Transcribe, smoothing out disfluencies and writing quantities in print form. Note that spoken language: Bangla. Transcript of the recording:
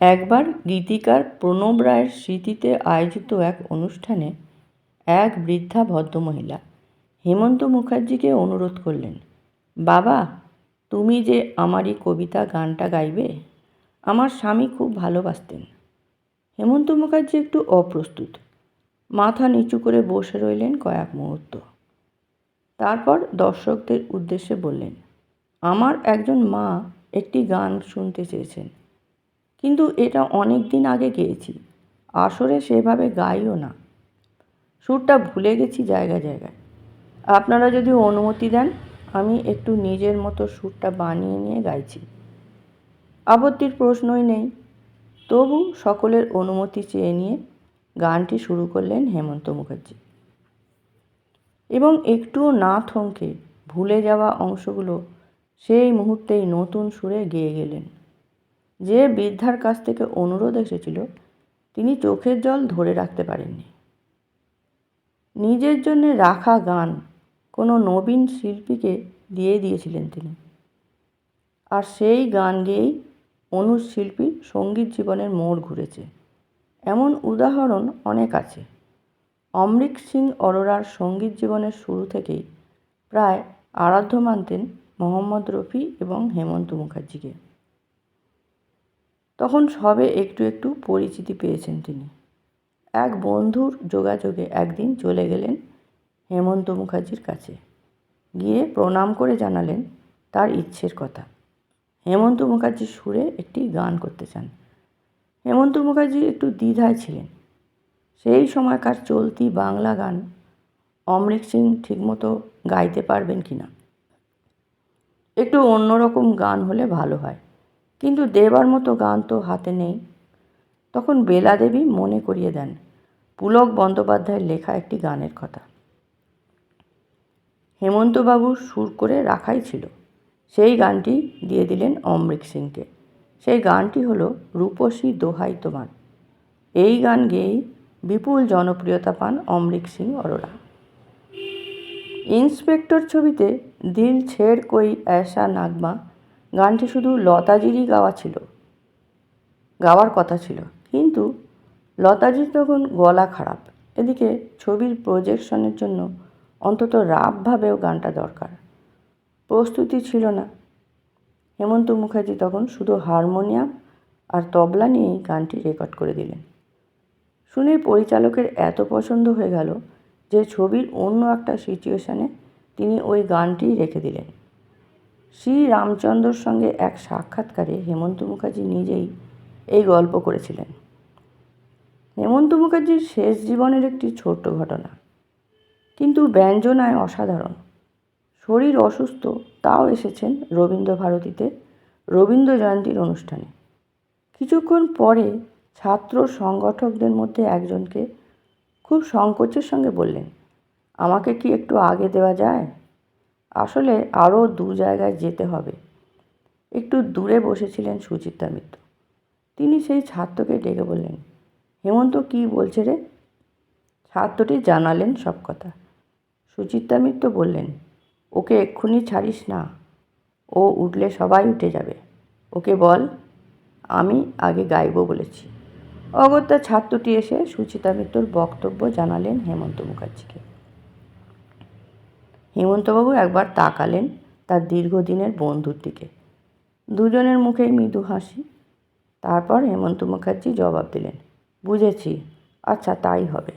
একবার গীতিকার প্রণব রায়ের স্মৃতিতে আয়োজিত এক অনুষ্ঠানে এক বৃদ্ধা ভদ্রমহিলা হেমন্ত মুখার্জিকে অনুরোধ করলেন, বাবা, তুমি যে আমারই কবিতা গানটা গাইবে। আমার স্বামী খুব ভালোবাসতেন। হেমন্ত মুখার্জি একটু অপ্রস্তুত, মাথা নিচু করে বসে রইলেন কয়েক মুহূর্ত। তারপর দর্শকদের উদ্দেশ্যে বললেন, আমার একজন মা একটি গান শুনতে চেয়েছেন, কিন্তু এটা অনেক দিন আগে গেয়েছি, আসরে সেভাবে গাইও না, সুরটা ভুলে গেছি জায়গায় জায়গায়। আপনারা যদি অনুমতি দেন, আমি একটু নিজের মতো সুরটা বানিয়ে নিয়ে গাইছি। আপত্তির প্রশ্নই নেই। তবু সকলের অনুমতি চেয়ে নিয়ে গানটি শুরু করলেন হেমন্ত মুখার্জি, এবং একটুও না থমকে ভুলে যাওয়া অংশগুলো সেই মুহূর্তেই নতুন সুরে গেয়ে গেলেন। যে বৃদ্ধার কাছ থেকে অনুরোধ এসেছিল, তিনি চোখের জল ধরে রাখতে পারেননি। নিজের জন্য রাখা গান কোনো নবীন শিল্পীকে দিয়ে দিয়েছিলেন তিনি, আর সেই গান গেয়েই অনুজ শিল্পীর সঙ্গীত জীবনের মোড় ঘুরেছে। এমন উদাহরণ অনেক আছে। অমৃত সিং অরোরার সঙ্গীত জীবনের শুরু থেকেই প্রায় আরাধ্য মানতেন মোহাম্মদ রফি এবং হেমন্ত মুখার্জিকে। তখন সবে একটু একটু পরিচিতি পেয়েছেন তিনি। এক বন্ধুর যোগাযোগে একদিন চলে গেলেন হেমন্ত মুখার্জির কাছে, গিয়ে প্রণাম করে জানালেন তার ইচ্ছের কথা। হেমন্ত মুখার্জির সুরে একটি গান করতে চান। হেমন্ত মুখার্জি একটু দ্বিধায় ছিলেন। সেই সময়কার চলতি বাংলা গান অমৃত সিং ঠিকমতো গাইতে পারবেন কি না। একটু অন্যরকম গান হলে ভালো হয়, কিন্তু দেবার মতো গান তো হাতে নেই। তখন বেলা দেবী মনে করিয়ে দেন পুলক বন্দ্যোপাধ্যায়ের লেখা একটি গানের কথা। হেমন্তবাবুর সুর করে রাখাই ছিল। সেই গানটি দিয়ে দিলেন অমৃত সিংকে। সেই গানটি হলো রূপসী দোহাই তোমার। এই গান গেয়েই বিপুল জনপ্রিয়তা পান অমৃত সিং অরোরা। ইন্সপেক্টর ছবিতে দিল ছেড় কই ऐसा নাগমা গানটি শুধু লতাজিরই গাওয়ার কথা ছিল, কিন্তু লতাজির তখন গলা খারাপ। এদিকে ছবির প্রজেকশনের জন্য অন্তত রাফভাবেও গানটা দরকার। প্রস্তুতি ছিল না। হেমন্ত মুখার্জি তখন শুধু হারমোনিয়াম আর তবলা নিয়েই গানটি রেকর্ড করে দিলেন। শুনে পরিচালকের এত পছন্দ হয়ে গেল যে ছবির অন্য একটা সিচুয়েশনে তিনি ওই গানটিই রেখে দিলেন। শ্রী রামচন্দ্রর সঙ্গে এক সাক্ষাৎকারে হেমন্ত মুখার্জি নিজেই এই গল্প করেছিলেন। হেমন্ত মুখার্জির শেষ জীবনের একটি ছোট্ট ঘটনা, কিন্তু ব্যঞ্জনায় অসাধারণ। শরীর অসুস্থ, তাও এসেছেন রবীন্দ্রভারতীতে রবীন্দ্র জয়ন্তীর অনুষ্ঠানে। কিছুক্ষণ পরে ছাত্র সংগঠকদের মধ্যে একজনকে খুব সংকোচের সঙ্গে বললেন, আমাকে কি একটু আগে দেওয়া যায়? আসলে আরও 2 জায়গায় যেতে হবে। একটু দূরে বসেছিলেন সুচিত্রা মিত্র। তিনি সেই ছাত্রকে ডেকে বললেন, হেমন্ত কি বলছে রে? ছাত্রটি জানালেন সব কথা। সুচিত্রা মিত্র বললেন, ওকে এক্ষুনি ছাড়িস না, ও উঠলে সবাই উঠে যাবে। ওকে বল আমি আগে গাইব বলেছি। অগত্যা ছাত্রটি এসে সুচিত্রা মিত্রর বক্তব্য জানালেন হেমন্ত মুখার্জিকে। হেমন্তবাবু একবার তাকালেন তার দীর্ঘদিনের বন্ধুর দিকে। দুজনের মুখেই মৃদু হাসি। তারপর হেমন্ত মুখার্জি জবাব দিলেন, বুঝেছি, আচ্ছা তাই হবে।